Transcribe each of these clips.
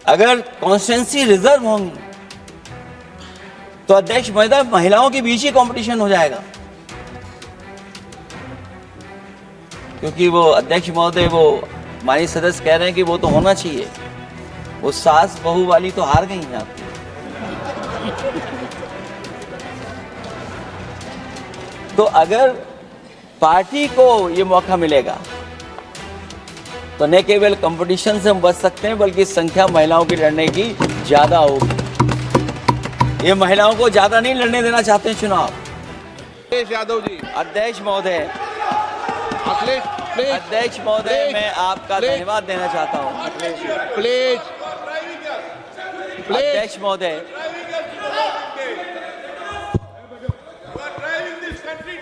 अगर constituency reserve होंगी तो अध्यक्ष महोदय महिलाओं के बीच ही कंपटीशन हो जाएगा, क्योंकि वो अध्यक्ष महोदय वो माननीय सदस्य कह रहे हैं कि वो तो होना चाहिए। वो सास बहू वाली तो हार गई हैं आपकी। तो अगर पार्टी को ये मौका मिलेगा तो न केवल कंपटीशन से हम बच सकते हैं बल्कि संख्या महिलाओं की लड़ने की ज्यादा होगी। ये महिलाओं को ज्यादा नहीं लड़ने देना चाहते हैं चुनाव। अखिलेश यादव जी। अध्यक्ष महोदय, अध्यक्ष महोदय, मैं आपका धन्यवाद देना चाहता हूं। प्लीज अध्यक्ष महोदय,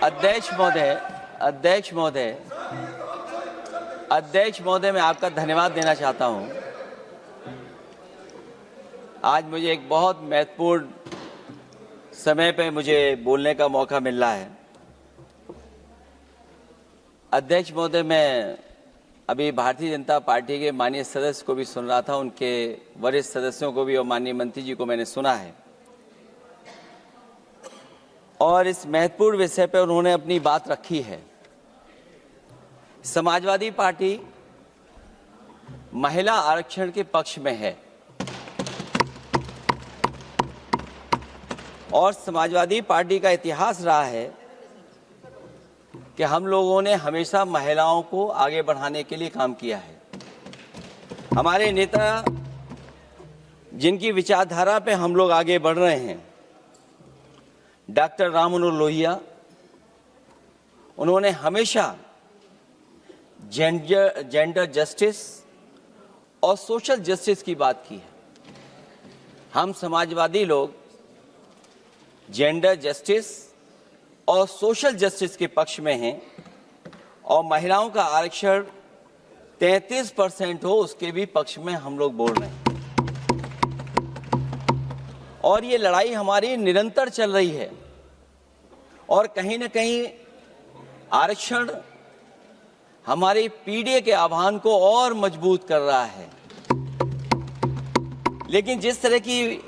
अध्यक्ष महोदय, अध्यक्ष महोदय, अध्यक्ष महोदय, मैं आपका धन्यवाद देना चाहता हूं। आज मुझे एक बहुत महत्वपूर्ण समय पे मुझे बोलने का मौका मिल रहा है। अध्यक्ष महोदय, मैं अभी भारतीय जनता पार्टी के माननीय सदस्य को भी सुन रहा था, उनके वरिष्ठ सदस्यों को भी और माननीय मंत्री जी को मैंने सुना है, और इस महत्वपूर्ण विषय पर उन्होंने अपनी बात रखी है। समाजवादी पार्टी महिला आरक्षण के पक्ष में है और समाजवादी पार्टी का इतिहास रहा है कि हम लोगों ने हमेशा महिलाओं को आगे बढ़ाने के लिए काम किया है। हमारे नेता जिनकी विचारधारा पे हम लोग आगे बढ़ रहे हैं, डॉक्टर राम मनोहर लोहिया, उन्होंने हमेशा जेंडर जस्टिस और सोशल जस्टिस की बात की है। हम समाजवादी लोग जेंडर जस्टिस और सोशल जस्टिस के पक्ष में हैं और महिलाओं का आरक्षण 33% हो उसके भी पक्ष में हम लोग बोल रहे हैं। और ये लड़ाई हमारी निरंतर चल रही है और कहीं न कहीं आरक्षण हमारी पीढ़ी के आह्वान को और मजबूत कर रहा है। लेकिन जिस तरह की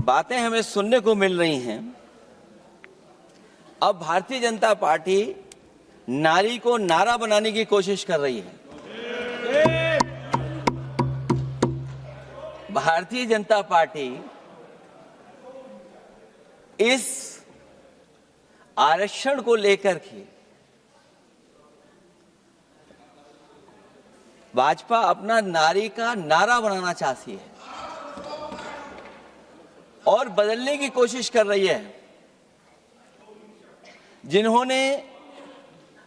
बातें हमें सुनने को मिल रही हैं, अब भारतीय जनता पार्टी नारी को नारा बनाने की कोशिश कर रही है। भारतीय जनता पार्टी इस आरक्षण को लेकर के भाजपा अपना नारी का नारा बनाना चाहती है और बदलने की कोशिश कर रही है। जिन्होंने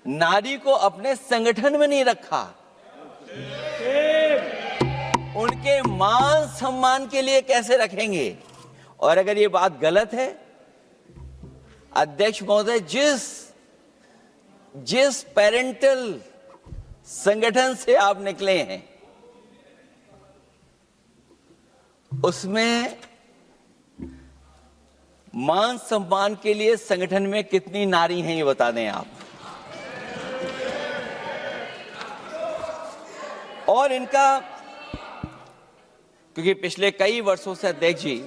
नारी को अपने संगठन में नहीं रखा, उनके मान सम्मान के लिए कैसे रखेंगे? और अगर ये बात गलत है, अध्यक्ष महोदय, जिस पेरेंटल संगठन से आप निकले हैं उसमें मान सम्मान के लिए संगठन में कितनी नारी हैं ये बता दें आप। और इनका, क्योंकि पिछले कई वर्षों से अध्यक्ष जी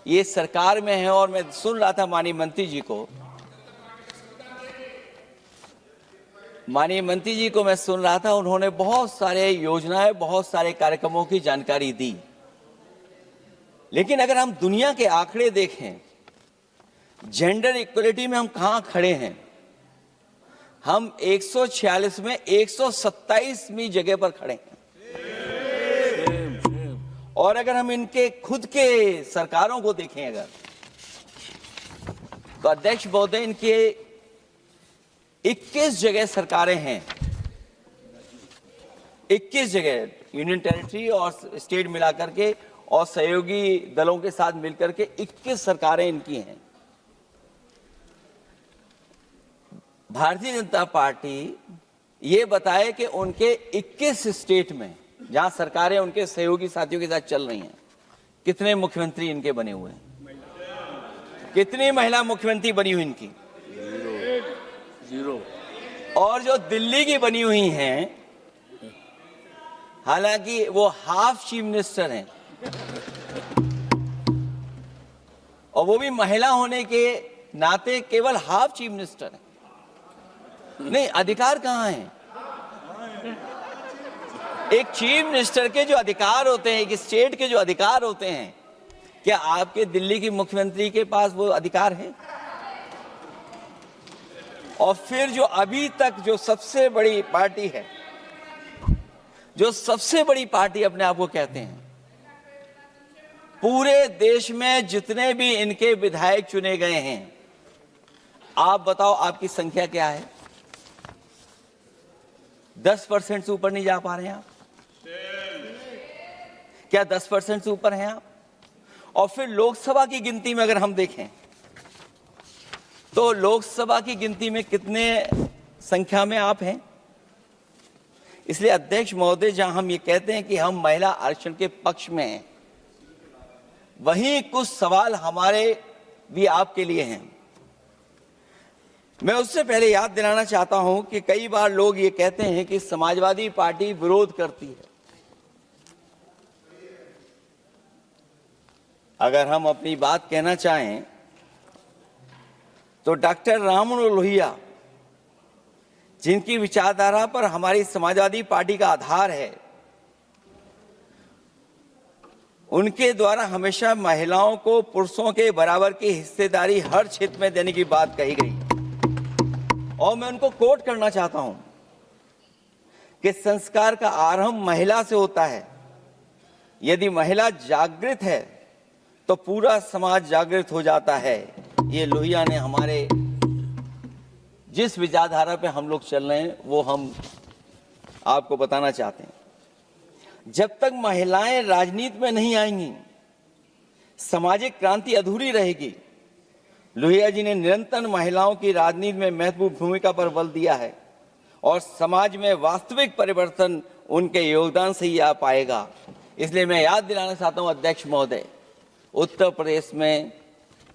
ये सरकार में है और मैं सुन रहा था माननीय मंत्री जी को, मैं सुन रहा था, उन्होंने बहुत सारे योजनाएं, बहुत सारे कार्यक्रमों की जानकारी दी। लेकिन अगर हम दुनिया के आंकड़े देखें, जेंडर इक्वलिटी में हम कहां खड़े हैं? हम 146 में 127वीं जगह पर खड़े हैं। और अगर हम इनके खुद के सरकारों को देखें अगर, तो अध्यक्ष महोदय, इनके 21 जगह सरकारें हैं। 21 जगह यूनियन टेरिटरी और स्टेट मिलाकर के और सहयोगी दलों के साथ मिलकर के 21 सरकारें इनकी हैं। भारतीय जनता पार्टी ये बताए कि उनके 21 स्टेट में जहां सरकारें उनके सहयोगी साथियों के साथ चल रही हैं, कितने मुख्यमंत्री इनके बने हुए हैं? कितनी महिला मुख्यमंत्री बनी हुई इनकी? जीरो। और जो दिल्ली की बनी हुई हैं, हालांकि वो हाफ चीफ मिनिस्टर हैं, और वो भी महिला होने के नाते केवल हाफ चीफ मिनिस्टर है। नहीं, अधिकार कहां है? एक चीफ मिनिस्टर के जो अधिकार होते हैं, एक स्टेट के जो अधिकार होते हैं, क्या आपके दिल्ली की मुख्यमंत्री के पास वो अधिकार है? और फिर जो अभी तक जो सबसे बड़ी पार्टी है, जो सबसे बड़ी पार्टी अपने आप को कहते हैं, पूरे देश में जितने भी इनके विधायक चुने गए हैं, आप बताओ आपकी संख्या क्या है? 10% से ऊपर नहीं जा पा रहे हैं आप? क्या 10% से ऊपर हैं आप? और फिर लोकसभा की गिनती में अगर हम देखें तो लोकसभा की गिनती में कितने संख्या में आप हैं? इसलिए अध्यक्ष महोदय, जहां हम ये कहते हैं कि हम महिला आरक्षण के पक्ष में हैं, वहीं कुछ सवाल हमारे भी आपके लिए हैं। मैं उससे पहले याद दिलाना चाहता हूं कि कई बार लोग ये कहते हैं कि समाजवादी पार्टी विरोध करती है। अगर हम अपनी बात कहना चाहें तो डॉक्टर राम मनोहर लोहिया, जिनकी विचारधारा पर हमारी समाजवादी पार्टी का आधार है, उनके द्वारा हमेशा महिलाओं को पुरुषों के बराबर की हिस्सेदारी हर क्षेत्र में देने की बात कही गई। और मैं उनको कोट करना चाहता हूं कि संस्कार का आरंभ महिला से होता है। यदि महिला जागृत है तो पूरा समाज जागृत हो जाता है। ये लोहिया ने हमारे जिस विचारधारा पे हम लोग चल रहे हैं वो हम आपको बताना चाहते हैं। जब तक महिलाएं राजनीति में नहीं आएंगी, सामाजिक क्रांति अधूरी रहेगी। लोहिया जी ने निरंतर महिलाओं की राजनीति में महत्वपूर्ण भूमिका पर बल दिया है और समाज में वास्तविक परिवर्तन उनके योगदान से ही आ पाएगा। इसलिए मैं याद दिलाना चाहता हूं अध्यक्ष महोदय, उत्तर प्रदेश में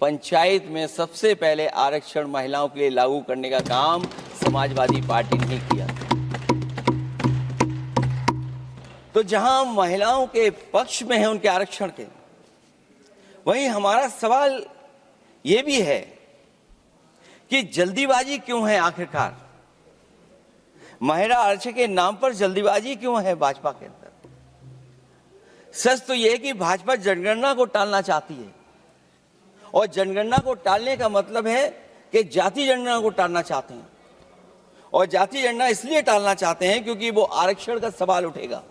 पंचायत में सबसे पहले आरक्षण महिलाओं के लिए लागू करने का काम समाजवादी पार्टी ने किया। तो जहां महिलाओं के पक्ष में है उनके आरक्षण के, वहीं हमारा सवाल ये भी है कि जल्दीबाजी क्यों है? आखिरकार महिला आरक्षण के नाम पर जल्दीबाजी क्यों है भाजपा के अंदर? सच तो यह है कि भाजपा जनगणना को टालना चाहती है, और जनगणना को टालने का मतलब है कि जाति जनगणना को टालना चाहते हैं। और जाति जनगणना इसलिए टालना चाहते हैं क्योंकि वो आरक्षण का सवाल उठेगा।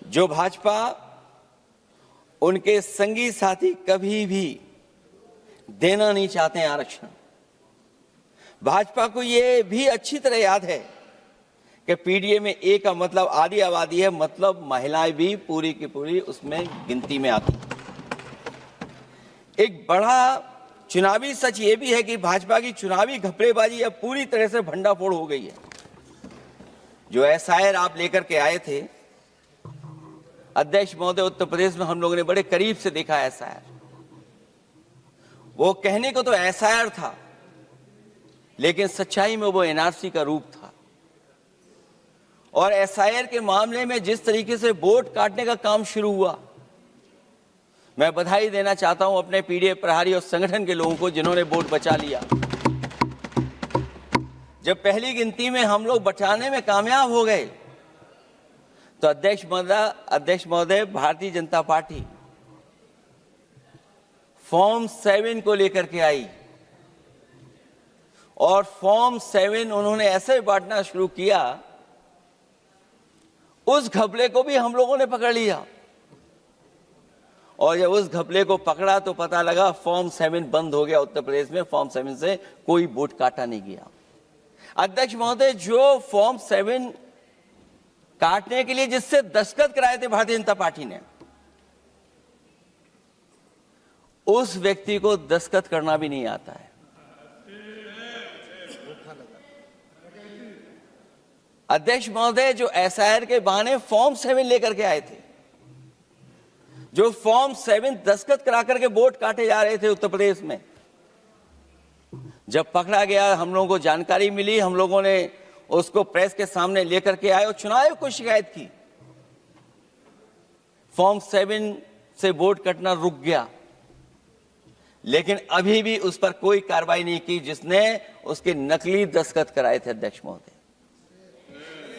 जो भाजपा उनके संगी साथी कभी भी देना नहीं चाहते हैं आरक्षण। भाजपा को यह भी अच्छी तरह याद है कि पीडीए में ए का मतलब आधी आबादी है, मतलब महिलाएं भी पूरी की पूरी उसमें गिनती में आती हैं। एक बड़ा चुनावी सच ये भी है कि भाजपा की चुनावी घपलेबाजी अब पूरी तरह से भंडाफोड़ हो गई है। जो एसआईआर आप लेकर के आए थे अध्यक्ष महोदय, उत्तर प्रदेश में हम लोगों ने बड़े करीब से देखा एसआईआर। वो कहने को तो एसआईआर था, लेकिन सच्चाई में वो एनआरसी का रूप था। और एसआईआर के मामले में जिस तरीके से वोट काटने का काम शुरू हुआ, मैं बधाई देना चाहता हूं अपने पीडीए प्रहारी और संगठन के लोगों को जिन्होंने वोट बचा लिया। जब पहली गिनती में हम लोग बचाने में कामयाब हो गए तो अध्यक्ष महोदय भारतीय जनता पार्टी फॉर्म 7 को लेकर के आई और फॉर्म 7 उन्होंने ऐसे बांटना शुरू किया, उस घपले को भी हम लोगों ने पकड़ लिया। और जब उस घपले को पकड़ा तो पता लगा फॉर्म 7 बंद हो गया उत्तर प्रदेश में। फॉर्म 7 से कोई वोट काटा नहीं गया। अध्यक्ष महोदय, जो फॉर्म 7 काटने के लिए जिससे दस्तखत कराए थे भारतीय जनता पार्टी ने, उस व्यक्ति को दस्तखत करना भी नहीं आता है। अध्यक्ष महोदय, जो एसआईआर के बहाने फॉर्म 7 लेकर के आए थे, जो फॉर्म 7 दस्तखत करा करके वोट काटे जा रहे थे उत्तर प्रदेश में, जब पकड़ा गया, हम लोगों को जानकारी मिली, हम लोगों ने उसको प्रेस के सामने लेकर के आए और चुनाव आयोग को शिकायत की फॉर्म 7 से वोट कटना रुक गया, लेकिन अभी भी उस पर कोई कार्रवाई नहीं की जिसने उसके नकली दस्तखत कराए थे। अध्यक्ष महोदय,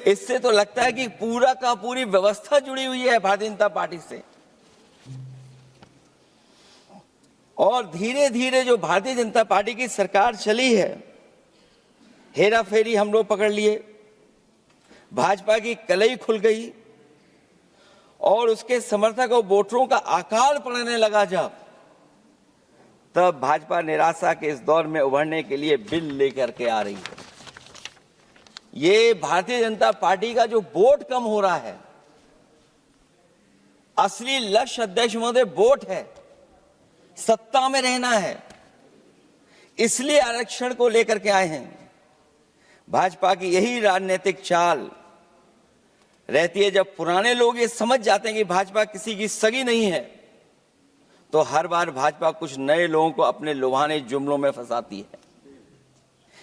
इससे तो लगता है कि पूरा का पूरी व्यवस्था जुड़ी हुई है भारतीय जनता पार्टी से। और धीरे धीरे जो भारतीय जनता पार्टी की सरकार चली है, हेरा फेरी हम लोग पकड़ लिए, भाजपा की कलई खुल गई और उसके समर्थक और वोटरों का आकार पड़ने लगा जब, तब भाजपा निराशा के इस दौर में उभरने के लिए बिल लेकर के आ रही है। ये भारतीय जनता पार्टी का जो वोट कम हो रहा है, असली लक्ष्य अध्यक्ष महोदय वोट है, सत्ता में रहना है, इसलिए आरक्षण को लेकर के आए हैं। भाजपा की यही राजनीतिक चाल रहती है। जब पुराने लोग ये समझ जाते हैं कि भाजपा किसी की सगी नहीं है, तो हर बार भाजपा कुछ नए लोगों को अपने लुभाने जुमलों में फंसाती है।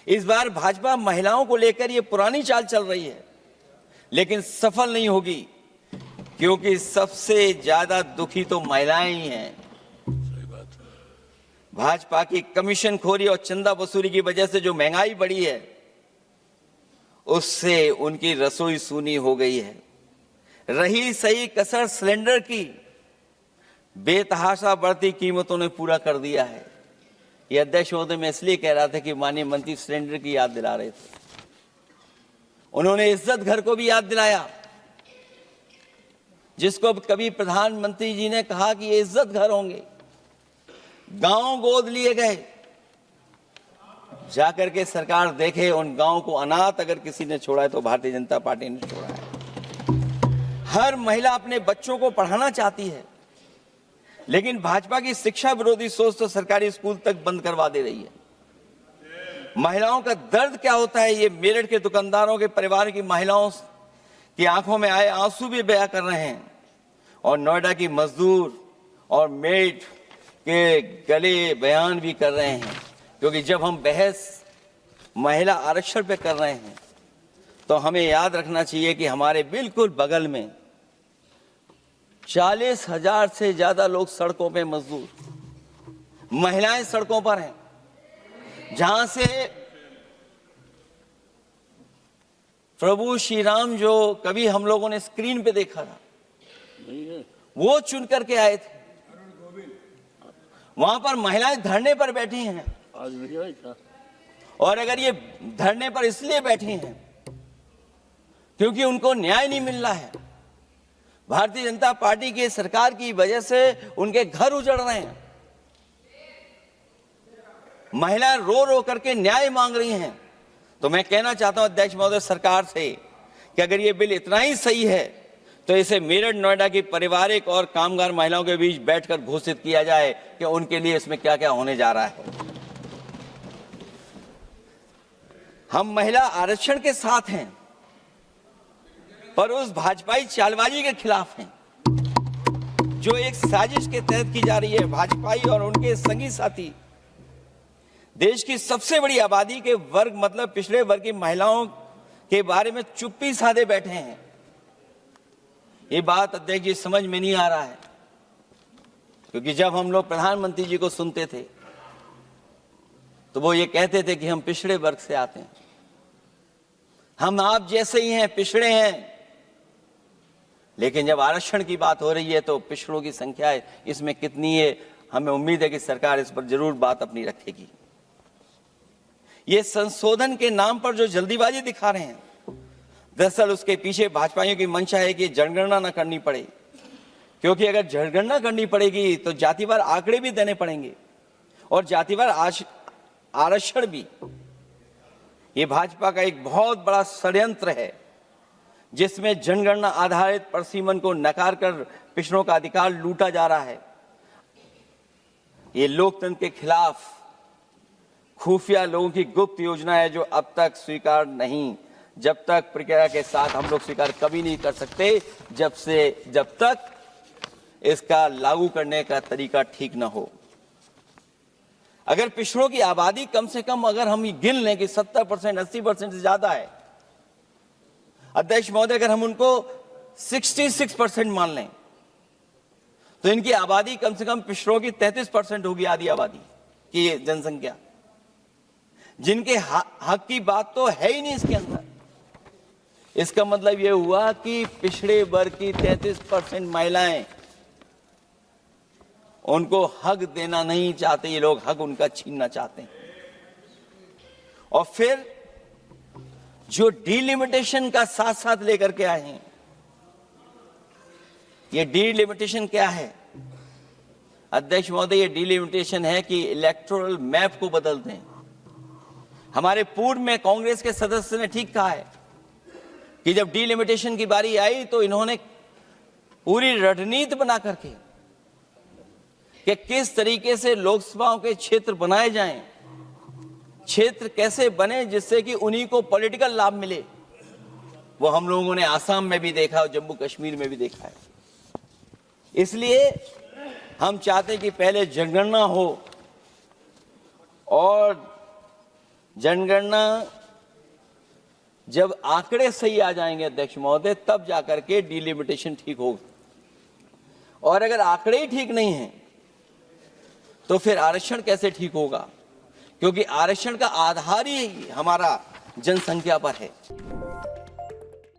इस बार भाजपा महिलाओं को लेकर ये पुरानी चाल चल रही है, लेकिन सफल नहीं होगी, क्योंकि सबसे ज्यादा दुखी तो महिलाएं ही हैं। भाजपा की कमीशन खोरी और चंदा वसूली की वजह से जो महंगाई बढ़ी है, उससे उनकी रसोई सूनी हो गई है। रही सही कसर सिलेंडर की, बेतहाशा बढ़ती कीमतों ने पूरा कर दिया है। यह अध्यक्ष महोदय मैं इसलिए कह रहा था कि माननीय मंत्री सिलेंडर की याद दिला रहे थे। उन्होंने इज्जत घर को भी याद दिलाया, जिसको कभी प्रधानमंत्री जी ने कहा कि ये इज्जत घर होंगे। गांव गोद लिए गए, जाकर के सरकार देखे उन गांव को अनाथ अगर किसी ने छोड़ा है तो भारतीय जनता पार्टी ने छोड़ा है। हर महिला अपने बच्चों को पढ़ाना चाहती है, लेकिन भाजपा की शिक्षा विरोधी सोच तो सरकारी स्कूल तक बंद करवा दे रही है। महिलाओं का दर्द क्या होता है, ये मेरठ के दुकानदारों के परिवार की महिलाओं की आंखों में आए आंसू भी बयां कर रहे हैं, और नोएडा की मजदूर और मेड के गले बयान भी कर रहे हैं। क्योंकि जब हम बहस महिला आरक्षण पे कर रहे हैं, तो हमें याद रखना चाहिए कि हमारे बिल्कुल बगल में 40,000 से ज्यादा लोग सड़कों पे मजदूर, महिलाएं सड़कों पर हैं, जहां से प्रभु श्री राम जो कभी हम लोगों ने स्क्रीन पे देखा था, वो चुन करके आए थे। वहां पर महिलाएं धरने पर बैठी हैं, और अगर ये धरने पर इसलिए बैठी हैं क्योंकि उनको न्याय नहीं मिल रहा है, भारतीय जनता पार्टी की सरकार की वजह से उनके घर उजड़ रहे हैं, महिलाएं रो रो करके न्याय मांग रही हैं, तो मैं कहना चाहता हूं अध्यक्ष महोदय सरकार से कि अगर ये बिल इतना ही सही है तो इसे मेरठ नोएडा की पारिवारिक और कामगार महिलाओं के बीच बैठकर घोषित किया जाए कि उनके लिए इसमें क्या क्या होने जा रहा है। हम महिला आरक्षण के साथ हैं, पर उस भाजपाई चालबाजी के खिलाफ हैं जो एक साजिश के तहत की जा रही है। भाजपाई और उनके संगी साथी देश की सबसे बड़ी आबादी के वर्ग मतलब पिछड़े वर्ग की महिलाओं के बारे में चुप्पी साधे बैठे हैं। ये बात अध्यक्ष जी समझ में नहीं आ रहा है, क्योंकि जब हम लोग प्रधानमंत्री जी को सुनते थे तो वो ये कहते थे कि हम पिछड़े वर्ग से आते हैं, हम आप जैसे ही हैं, पिछड़े हैं। लेकिन जब आरक्षण की बात हो रही है तो पिछड़ों की संख्या इसमें कितनी है, हमें उम्मीद है कि सरकार इस पर जरूर बात अपनी रखेगी। ये संशोधन के नाम पर जो जल्दीबाजी दिखा रहे हैं, दरअसल उसके पीछे भाजपाइयों की मंशा है कि जनगणना न करनी पड़े, क्योंकि अगर जनगणना करनी पड़ेगी तो जातिवार आंकड़े भी देने पड़ेंगे और जातिवार आरक्षण भी। ये भाजपा का एक बहुत बड़ा षड्यंत्र है, जिसमें जनगणना आधारित परसीमन को नकार कर पिछड़ों का अधिकार लूटा जा रहा है। ये लोकतंत्र के खिलाफ खुफिया लोगों की गुप्त योजना है, जो अब तक स्वीकार नहीं, जब तक प्रक्रिया के साथ हम लोग स्वीकार कभी नहीं कर सकते, जब तक इसका लागू करने का तरीका ठीक ना हो। अगर पिछड़ों की आबादी कम से कम अगर हम गिन लें कि 70%, 80% से ज्यादा है, अध्यक्ष महोदय, अगर हम उनको 66% मान लें तो इनकी आबादी कम से कम पिछड़ों की 33% होगी, आधी आबादी की जनसंख्या, जिनके हक की बात तो है ही नहीं इसके अंदर। इसका मतलब यह हुआ कि पिछड़े वर्ग की 33% महिलाएं, उनको हक देना नहीं चाहते ये लोग, हक उनका छीनना चाहते हैं। और फिर जो डिलिमिटेशन का साथ साथ लेकर के आए हैं, ये डिलिमिटेशन क्या है अध्यक्ष महोदय? ये डिलिमिटेशन है कि इलेक्टोरल मैप को बदल दें। हमारे पूर्व में कांग्रेस के सदस्य ने ठीक कहा है कि जब डिलिमिटेशन की बारी आई तो इन्होंने पूरी रणनीति बना करके कि किस तरीके से लोकसभाओं के क्षेत्र बनाए जाएं, क्षेत्र कैसे बने जिससे कि उन्हीं को पॉलिटिकल लाभ मिले, वो हम लोगों ने आसाम में भी देखा और जम्मू कश्मीर में भी देखा है। इसलिए हम चाहते हैं कि पहले जनगणना हो और जनगणना जब आंकड़े सही आ जाएंगे अध्यक्ष महोदय, तब जाकर के डिलिमिटेशन ठीक होगा। और अगर आंकड़े ही ठीक नहीं हैं तो फिर आरक्षण कैसे ठीक होगा? क्योंकि आरक्षण का आधार ही हमारा जनसंख्या पर है।